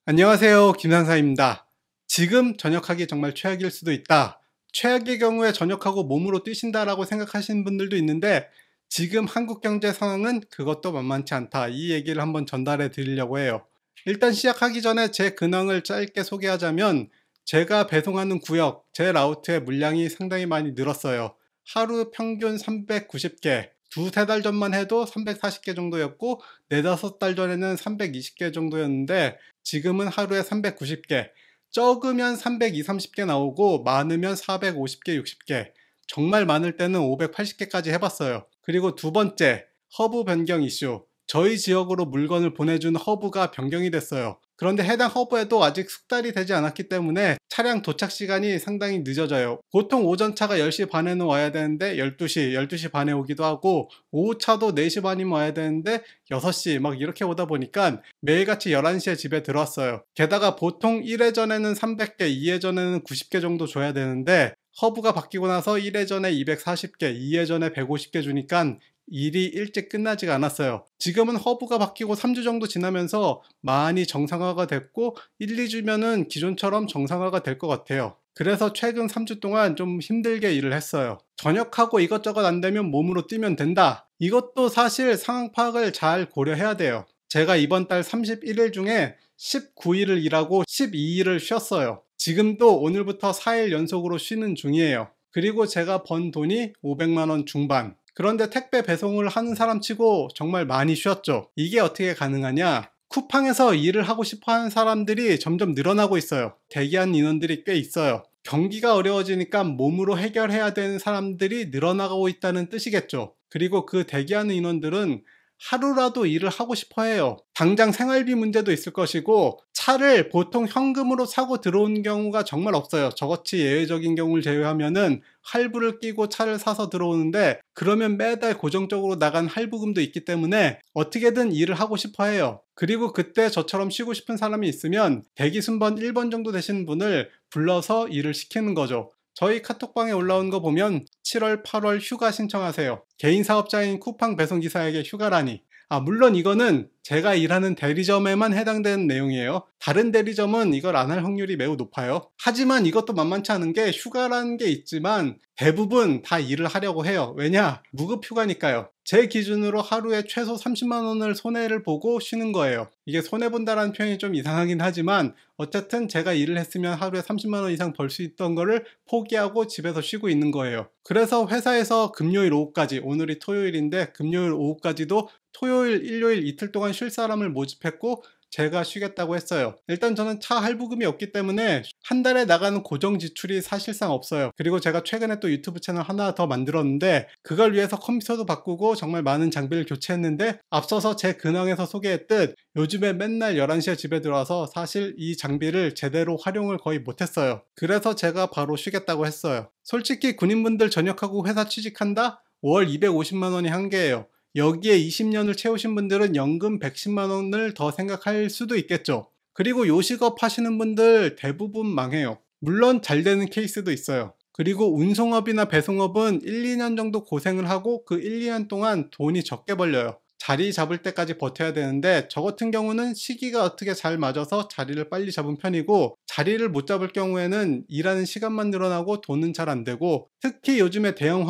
안녕하세요. 김상사입니다. 지금 전역하기 정말 최악일 수도 있다. 최악의 경우에 전역하고 몸으로 뛰신다라고 생각하시는 분들도 있는데 지금 한국 경제 상황은 그것도 만만치 않다. 이 얘기를 한번 전달해 드리려고 해요. 일단 시작하기 전에 제 근황을 짧게 소개하자면 제가 배송하는 구역, 제 라우트의 물량이 상당히 많이 늘었어요. 하루 평균 390개, 두세 달 전만 해도 340개 정도였고 네다섯 달 전에는 320개 정도였는데 지금은 하루에 390개, 적으면 320, 30개 나오고 많으면 450개, 60개, 정말 많을 때는 580개까지 해봤어요. 그리고 두 번째, 허브 변경 이슈. 저희 지역으로 물건을 보내준 허브가 변경이 됐어요. 그런데 해당 허브에도 아직 숙달이 되지 않았기 때문에 차량 도착 시간이 상당히 늦어져요. 보통 오전차가 10시 반에는 와야 되는데 12시, 12시 반에 오기도 하고 오후차도 4시 반이면 와야 되는데 6시 막 이렇게 오다 보니까 매일같이 11시에 집에 들어왔어요. 게다가 보통 1회전에는 300개, 2회전에는 90개 정도 줘야 되는데 허브가 바뀌고 나서 1회전에 240개, 2회전에 150개 주니까 일이 일찍 끝나지가 않았어요. 지금은 허브가 바뀌고 3주 정도 지나면서 많이 정상화가 됐고 1, 2주면은 기존처럼 정상화가 될 것 같아요. 그래서 최근 3주 동안 좀 힘들게 일을 했어요. 전역하고 이것저것 안 되면 몸으로 뛰면 된다. 이것도 사실 상황 파악을 잘 고려해야 돼요. 제가 이번 달 31일 중에 19일을 일하고 12일을 쉬었어요. 지금도 오늘부터 4일 연속으로 쉬는 중이에요. 그리고 제가 번 돈이 500만 원 중반. 그런데 택배 배송을 하는 사람 치고 정말 많이 쉬었죠. 이게 어떻게 가능하냐? 쿠팡에서 일을 하고 싶어 하는 사람들이 점점 늘어나고 있어요. 대기한 인원들이 꽤 있어요. 경기가 어려워지니까 몸으로 해결해야 되는 사람들이 늘어나고 있다는 뜻이겠죠. 그리고 그 대기하는 인원들은 하루라도 일을 하고 싶어 해요. 당장 생활비 문제도 있을 것이고 차를 보통 현금으로 사고 들어온 경우가 정말 없어요. 저같이 예외적인 경우를 제외하면은 할부를 끼고 차를 사서 들어오는데 그러면 매달 고정적으로 나간 할부금도 있기 때문에 어떻게든 일을 하고 싶어 해요. 그리고 그때 저처럼 쉬고 싶은 사람이 있으면 대기 순번 1번 정도 되시는 분을 불러서 일을 시키는 거죠. 저희 카톡방에 올라온 거 보면 7월, 8월 휴가 신청하세요. 개인 사업자인 쿠팡 배송기사에게 휴가라니. 물론 이거는 제가 일하는 대리점에만 해당되는 내용이에요. 다른 대리점은 이걸 안 할 확률이 매우 높아요. 하지만 이것도 만만치 않은 게 휴가라는 게 있지만 대부분 다 일을 하려고 해요. 왜냐? 무급휴가니까요. 제 기준으로 하루에 최소 30만 원을 손해를 보고 쉬는 거예요. 이게 손해본다라는 표현이 좀 이상하긴 하지만 어쨌든 제가 일을 했으면 하루에 30만 원 이상 벌 수 있던 거를 포기하고 집에서 쉬고 있는 거예요. 그래서 회사에서 금요일 오후까지, 오늘이 토요일인데 금요일 오후까지도 토요일, 일요일 이틀 동안 쉴 사람을 모집했고 제가 쉬겠다고 했어요. 일단 저는 차 할부금이 없기 때문에 한 달에 나가는 고정 지출이 사실상 없어요. 그리고 제가 최근에 또 유튜브 채널 하나 더 만들었는데 그걸 위해서 컴퓨터도 바꾸고 정말 많은 장비를 교체했는데 앞서서 제 근황에서 소개했듯 요즘에 맨날 11시에 집에 들어와서 사실 이 장비를 제대로 활용을 거의 못했어요. 그래서 제가 바로 쉬겠다고 했어요. 솔직히 군인분들 전역하고 회사 취직한다? 월 250만 원이 한계예요. 여기에 20년을 채우신 분들은 연금 110만 원을 더 생각할 수도 있겠죠. 그리고 요식업 하시는 분들 대부분 망해요. 물론 잘 되는 케이스도 있어요. 그리고 운송업이나 배송업은 1, 2년 정도 고생을 하고 그 1, 2년 동안 돈이 적게 벌려요. 자리 잡을 때까지 버텨야 되는데 저 같은 경우는 시기가 어떻게 잘 맞아서 자리를 빨리 잡은 편이고 자리를 못 잡을 경우에는 일하는 시간만 늘어나고 돈은 잘 안 되고 특히 요즘에 대형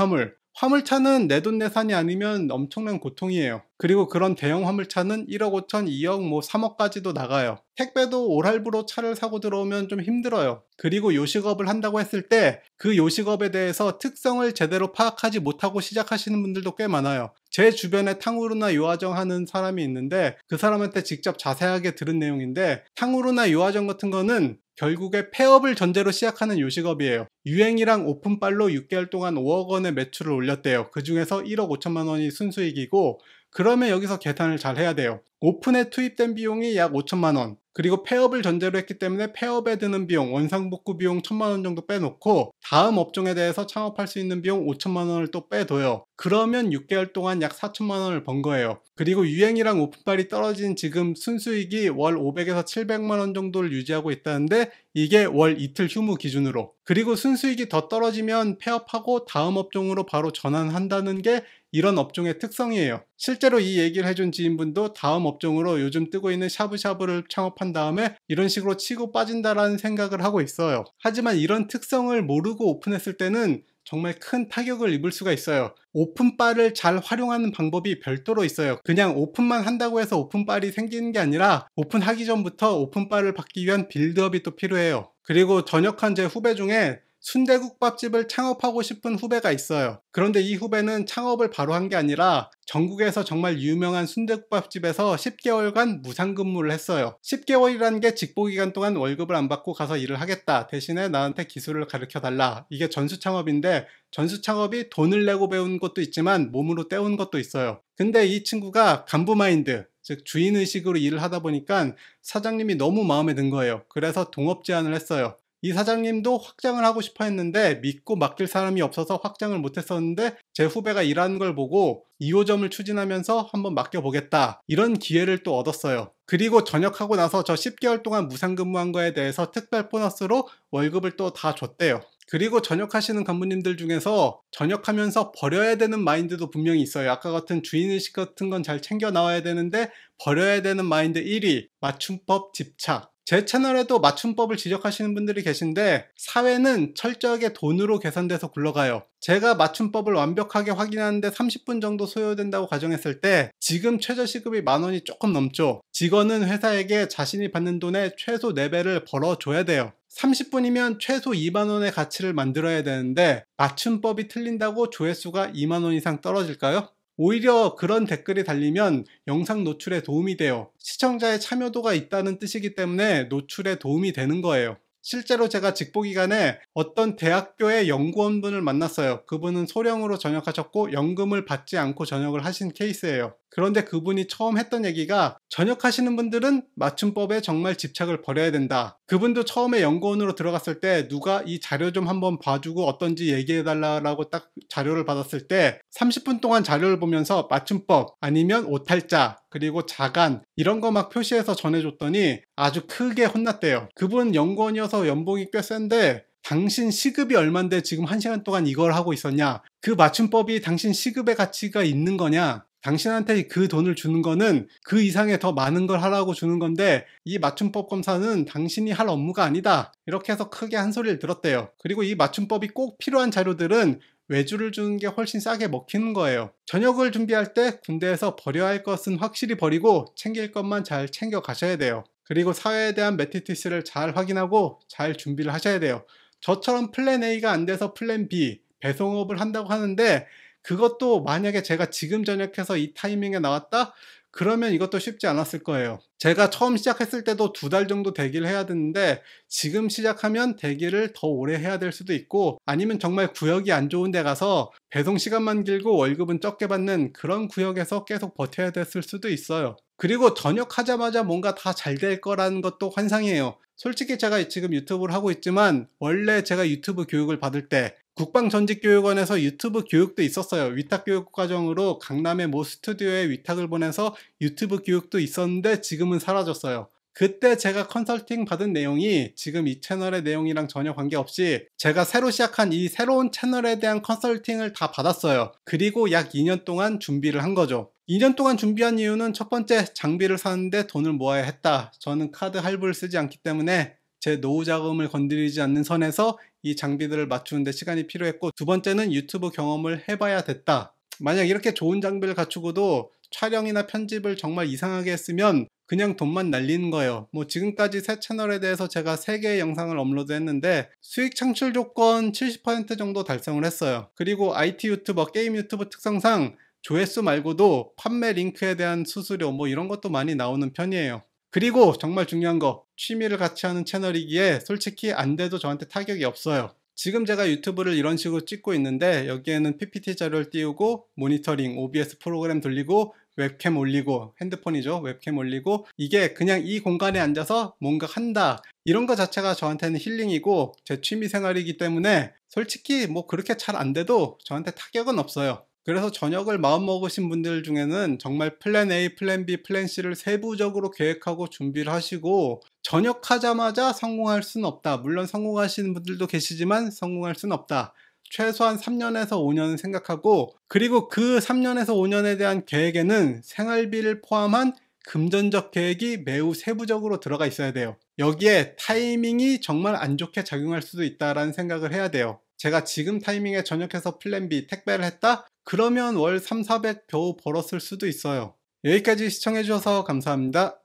화물차는 내돈내산이 아니면 엄청난 고통이에요. 그리고 그런 대형 화물차는 1억 5천, 2억, 3억까지도 나가요. 택배도 올 할부로 차를 사고 들어오면 좀 힘들어요. 그리고 요식업을 한다고 했을 때 그 요식업에 대해서 특성을 제대로 파악하지 못하고 시작하시는 분들도 꽤 많아요. 제 주변에 탕후루나 요아정 하는 사람이 있는데 그 사람한테 직접 자세하게 들은 내용인데 탕후루나 요아정 같은 거는 결국에 폐업을 전제로 시작하는 요식업이에요. 유행이랑 오픈빨로 6개월 동안 5억 원의 매출을 올렸대요. 그 중에서 1억 5천만 원이 순수익이고 그러면 여기서 계산을 잘 해야 돼요. 오픈에 투입된 비용이 약 5천만 원. 그리고 폐업을 전제로 했기 때문에 폐업에 드는 비용, 원상복구 비용 1천만 원 정도 빼놓고 다음 업종에 대해서 창업할 수 있는 비용 5천만 원을 또 빼둬요. 그러면 6개월 동안 약 4천만 원을 번 거예요. 그리고 유행이랑 오픈빨이 떨어진 지금 순수익이 월 500에서 700만 원 정도를 유지하고 있다는데 이게 월 이틀 휴무 기준으로. 그리고 순수익이 더 떨어지면 폐업하고 다음 업종으로 바로 전환한다는 게 이런 업종의 특성이에요. 실제로 이 얘기를 해준 지인분도 다음 업종으로 요즘 뜨고 있는 샤브샤브를 창업한 다음에 이런 식으로 치고 빠진다라는 생각을 하고 있어요. 하지만 이런 특성을 모르고 오픈했을 때는 정말 큰 타격을 입을 수가 있어요. 오픈바를 잘 활용하는 방법이 별도로 있어요. 그냥 오픈만 한다고 해서 오픈바를 생기는 게 아니라 오픈하기 전부터 오픈바를 받기 위한 빌드업이 또 필요해요. 그리고 전역한 제 후배 중에 순대국밥집을 창업하고 싶은 후배가 있어요. 그런데 이 후배는 창업을 바로 한 게 아니라 전국에서 정말 유명한 순대국밥집에서 10개월간 무상근무를 했어요. 10개월이라는 게 직보기간 동안 월급을 안 받고 가서 일을 하겠다. 대신에 나한테 기술을 가르쳐 달라. 이게 전수창업인데 전수창업이 돈을 내고 배운 것도 있지만 몸으로 때운 것도 있어요. 근데 이 친구가 간부마인드, 즉 주인의식으로 일을 하다 보니까 사장님이 너무 마음에 든 거예요. 그래서 동업 제안을 했어요. 이 사장님도 확장을 하고 싶어 했는데 믿고 맡길 사람이 없어서 확장을 못 했었는데 제 후배가 일하는 걸 보고 2호점을 추진하면서 한번 맡겨보겠다, 이런 기회를 또 얻었어요. 그리고 전역하고 나서 저 10개월 동안 무상근무한 거에 대해서 특별 보너스로 월급을 또 다 줬대요. 그리고 전역하시는 간부님들 중에서 전역하면서 버려야 되는 마인드도 분명히 있어요. 아까 같은 주인의식 같은 건 잘 챙겨 나와야 되는데 버려야 되는 마인드 1위, 맞춤법 집착. 제 채널에도 맞춤법을 지적하시는 분들이 계신데 사회는 철저하게 돈으로 계산돼서 굴러가요. 제가 맞춤법을 완벽하게 확인하는데 30분 정도 소요된다고 가정했을 때 지금 최저시급이 10,000원이 조금 넘죠. 직원은 회사에게 자신이 받는 돈의 최소 4배를 벌어줘야 돼요. 30분이면 최소 2만원의 가치를 만들어야 되는데 맞춤법이 틀린다고 조회수가 2만원 이상 떨어질까요? 오히려 그런 댓글이 달리면 영상 노출에 도움이 돼요. 시청자의 참여도가 있다는 뜻이기 때문에 노출에 도움이 되는 거예요. 실제로 제가 직보기간에 어떤 대학교의 연구원분을 만났어요. 그분은 소령으로 전역하셨고 연금을 받지 않고 전역을 하신 케이스예요. 그런데 그분이 처음 했던 얘기가 전역하시는 분들은 맞춤법에 정말 집착을 버려야 된다. 그분도 처음에 연구원으로 들어갔을 때 누가 이 자료 좀 한번 봐주고 어떤지 얘기해달라고 딱 자료를 받았을 때 30분 동안 자료를 보면서 맞춤법 아니면 오탈자 그리고 자간 이런 거 막 표시해서 전해줬더니 아주 크게 혼났대요. 그분 연구원이어서 연봉이 꽤 센데 당신 시급이 얼만데 지금 1시간 동안 이걸 하고 있었냐? 그 맞춤법이 당신 시급의 가치가 있는 거냐? 당신한테 그 돈을 주는 거는 그 이상의 더 많은 걸 하라고 주는 건데 이 맞춤법 검사는 당신이 할 업무가 아니다. 이렇게 해서 크게 한 소리를 들었대요. 그리고 이 맞춤법이 꼭 필요한 자료들은 외주를 주는 게 훨씬 싸게 먹히는 거예요. 전역을 준비할 때 군대에서 버려야 할 것은 확실히 버리고 챙길 것만 잘 챙겨 가셔야 돼요. 그리고 사회에 대한 매트리스를 잘 확인하고 잘 준비를 하셔야 돼요. 저처럼 플랜 A가 안 돼서 플랜 B, 배송업을 한다고 하는데 그것도 만약에 제가 지금 전역해서 이 타이밍에 나왔다? 그러면 이것도 쉽지 않았을 거예요. 제가 처음 시작했을 때도 2달 정도 대기를 해야 되는데 지금 시작하면 대기를 더 오래 해야 될 수도 있고 아니면 정말 구역이 안 좋은 데 가서 배송 시간만 길고 월급은 적게 받는 그런 구역에서 계속 버텨야 됐을 수도 있어요. 그리고 전역하자마자 뭔가 다 잘 될 거라는 것도 환상이에요. 솔직히 제가 지금 유튜브를 하고 있지만 원래 제가 유튜브 교육을 받을 때 국방전직교육원에서 유튜브 교육도 있었어요. 위탁교육과정으로 강남의 모 스튜디오에 위탁을 보내서 유튜브 교육도 있었는데 지금은 사라졌어요. 그때 제가 컨설팅 받은 내용이 지금 이 채널의 내용이랑 전혀 관계없이 제가 새로 시작한 이 새로운 채널에 대한 컨설팅을 다 받았어요. 그리고 약 2년 동안 준비를 한 거죠. 2년 동안 준비한 이유는 첫 번째, 장비를 사는데 돈을 모아야 했다. 저는 카드 할부를 쓰지 않기 때문에 제 노후 자금을 건드리지 않는 선에서 이 장비들을 맞추는데 시간이 필요했고, 두 번째는 유튜브 경험을 해봐야 됐다. 만약 이렇게 좋은 장비를 갖추고도 촬영이나 편집을 정말 이상하게 했으면 그냥 돈만 날리는 거예요. 뭐 지금까지 새 채널에 대해서 제가 3개의 영상을 업로드 했는데 수익 창출 조건 70% 정도 달성을 했어요. 그리고 IT 유튜버, 게임 유튜브 특성상 조회수 말고도 판매 링크에 대한 수수료 뭐 이런 것도 많이 나오는 편이에요. 그리고 정말 중요한 거, 취미를 같이 하는 채널이기에 솔직히 안 돼도 저한테 타격이 없어요. 지금 제가 유튜브를 이런 식으로 찍고 있는데 여기에는 PPT 자료를 띄우고 모니터링, OBS 프로그램 돌리고 웹캠 올리고, 핸드폰이죠, 웹캠 올리고, 이게 그냥 이 공간에 앉아서 뭔가 한다, 이런 거 자체가 저한테는 힐링이고 제 취미 생활이기 때문에 솔직히 뭐 그렇게 잘 안 돼도 저한테 타격은 없어요. 그래서 전역을 마음먹으신 분들 중에는 정말 플랜 A, 플랜 B, 플랜 C를 세부적으로 계획하고 준비를 하시고 전역하자마자 성공할 수는 없다. 물론 성공하시는 분들도 계시지만 성공할 수는 없다. 최소한 3년에서 5년은 생각하고, 그리고 그 3년에서 5년에 대한 계획에는 생활비를 포함한 금전적 계획이 매우 세부적으로 들어가 있어야 돼요. 여기에 타이밍이 정말 안 좋게 작용할 수도 있다라는 생각을 해야 돼요. 제가 지금 타이밍에 전역해서 플랜 B 택배를 했다? 그러면 월 3, 400 겨우 벌었을 수도 있어요. 여기까지 시청해 주셔서 감사합니다.